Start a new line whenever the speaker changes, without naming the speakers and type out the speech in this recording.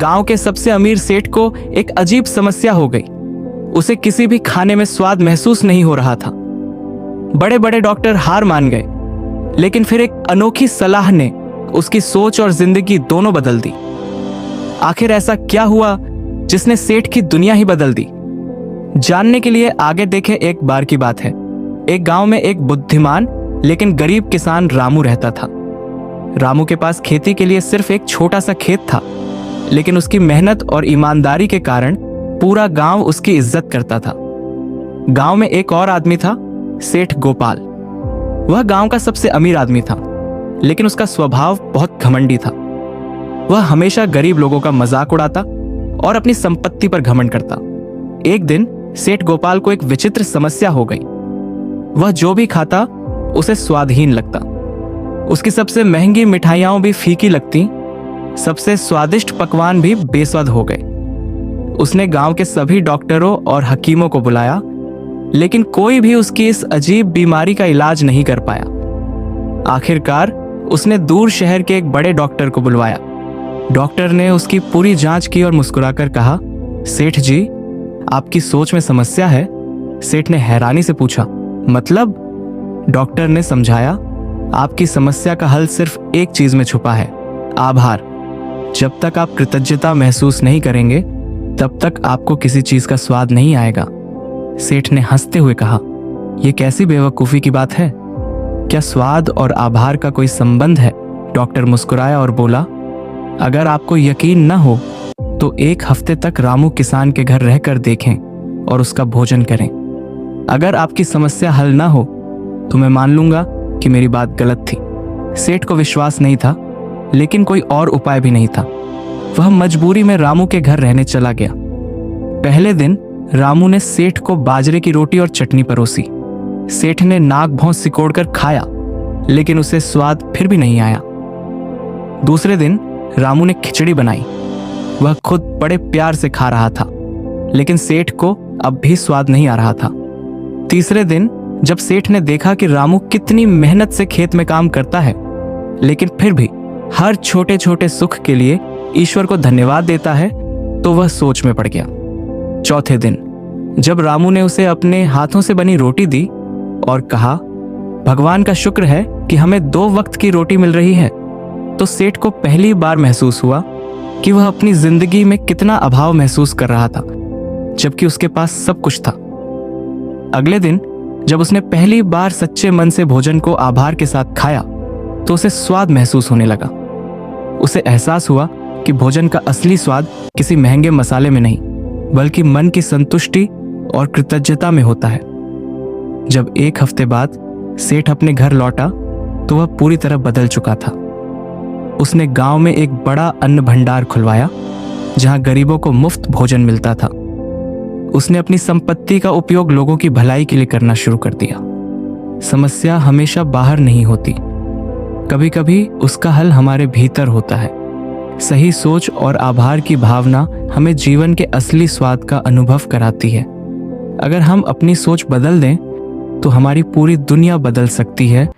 गांव के सबसे अमीर सेठ को एक अजीब समस्या हो गई। उसे किसी भी खाने में स्वाद महसूस नहीं हो रहा था। बड़े बड़े डॉक्टर हार मान गए, लेकिन फिर एक अनोखी सलाह ने उसकी सोच और जिंदगी दोनों बदल दी। आखिर ऐसा क्या हुआ जिसने सेठ की दुनिया ही बदल दी? जानने के लिए आगे देखें। एक बार की बात है, एक गांव में एक बुद्धिमान लेकिन गरीब किसान रामू रहता था। रामू के पास खेती के लिए सिर्फ एक छोटा सा खेत था, लेकिन उसकी मेहनत और ईमानदारी के कारण पूरा गांव उसकी इज्जत करता था। गांव में एक और आदमी था, सेठ गोपाल। वह गांव का सबसे अमीर आदमी था, लेकिन उसका स्वभाव बहुत घमंडी था। वह हमेशा गरीब लोगों का मजाक उड़ाता और अपनी संपत्ति पर घमंड करता। एक दिन सेठ गोपाल को एक विचित्र समस्या हो गई। वह जो भी खाता उसे स्वादहीन लगता। उसकी सबसे महंगी मिठाइयां भी फीकी लगती, सबसे स्वादिष्ट पकवान भी बेस्वाद हो गए। उसने गांव के सभी डॉक्टरों और हकीमों को बुलाया, लेकिन कोई भी उसकी इस अजीब बीमारी का इलाज नहीं कर पाया। आखिरकार उसने दूर शहर के एक बड़े डॉक्टर को बुलवाया। डॉक्टर ने उसकी पूरी जांच की और मुस्कुराकर कहा, सेठ जी, आपकी सोच में समस्या है। सेठ ने हैरानी से पूछा, मतलब? डॉक्टर ने समझाया, आपकी समस्या का हल सिर्फ एक चीज में छुपा है, आभार। जब तक आप कृतज्ञता महसूस नहीं करेंगे, तब तक आपको किसी चीज का स्वाद नहीं आएगा। सेठ ने हंसते हुए कहा, यह कैसी बेवकूफी की बात है? क्या स्वाद और आभार का कोई संबंध है? डॉक्टर मुस्कुराया और बोला, अगर आपको यकीन न हो तो एक हफ्ते तक रामू किसान के घर रहकर देखें और उसका भोजन करें। अगर आपकी समस्या हल ना हो तो मैं मान लूंगा कि मेरी बात गलत थी। सेठ को विश्वास नहीं था, लेकिन कोई और उपाय भी नहीं था। वह मजबूरी में रामू के घर रहने चला गया। पहले दिन रामू ने सेठ को बाजरे की रोटी और चटनी परोसी। सेठ ने नाक भौं सिकोड़कर खाया, लेकिन उसे स्वाद फिर भी नहीं आया। दूसरे दिन रामू ने खिचड़ी बनाई। वह खुद बड़े प्यार से खा रहा था, लेकिन सेठ को अब भी स्वाद नहीं आ रहा था। तीसरे दिन जब सेठ ने देखा कि रामू कितनी मेहनत से खेत में काम करता है, लेकिन फिर भी हर छोटे छोटे सुख के लिए ईश्वर को धन्यवाद देता है, तो वह सोच में पड़ गया। चौथे दिन जब रामू ने उसे अपने हाथों से बनी रोटी दी और कहा, भगवान का शुक्र है कि हमें 2 वक्त की रोटी मिल रही है, तो सेठ को पहली बार महसूस हुआ कि वह अपनी जिंदगी में कितना अभाव महसूस कर रहा था, जबकि उसके पास सब कुछ था। अगले दिन जब उसने पहली बार सच्चे मन से भोजन को आभार के साथ खाया, तो उसे स्वाद महसूस होने लगा। उसे एहसास हुआ कि भोजन का असली स्वाद किसी महंगे मसाले में नहीं, बल्कि मन की संतुष्टि और कृतज्ञता में होता है। जब एक हफ्ते बाद सेठ अपने घर लौटा, तो वह पूरी तरह बदल चुका था। उसने गांव में एक बड़ा अन्न भंडार खुलवाया, जहां गरीबों को मुफ्त भोजन मिलता था। उसने अपनी संपत्ति का उपयोग लोगों की भलाई के लिए करना शुरू कर दिया। समस्या हमेशा बाहर नहीं होती, कभी कभी उसका हल हमारे भीतर होता है। सही सोच और आभार की भावना हमें जीवन के असली स्वाद का अनुभव कराती है। अगर हम अपनी सोच बदल दें, तो हमारी पूरी दुनिया बदल सकती है।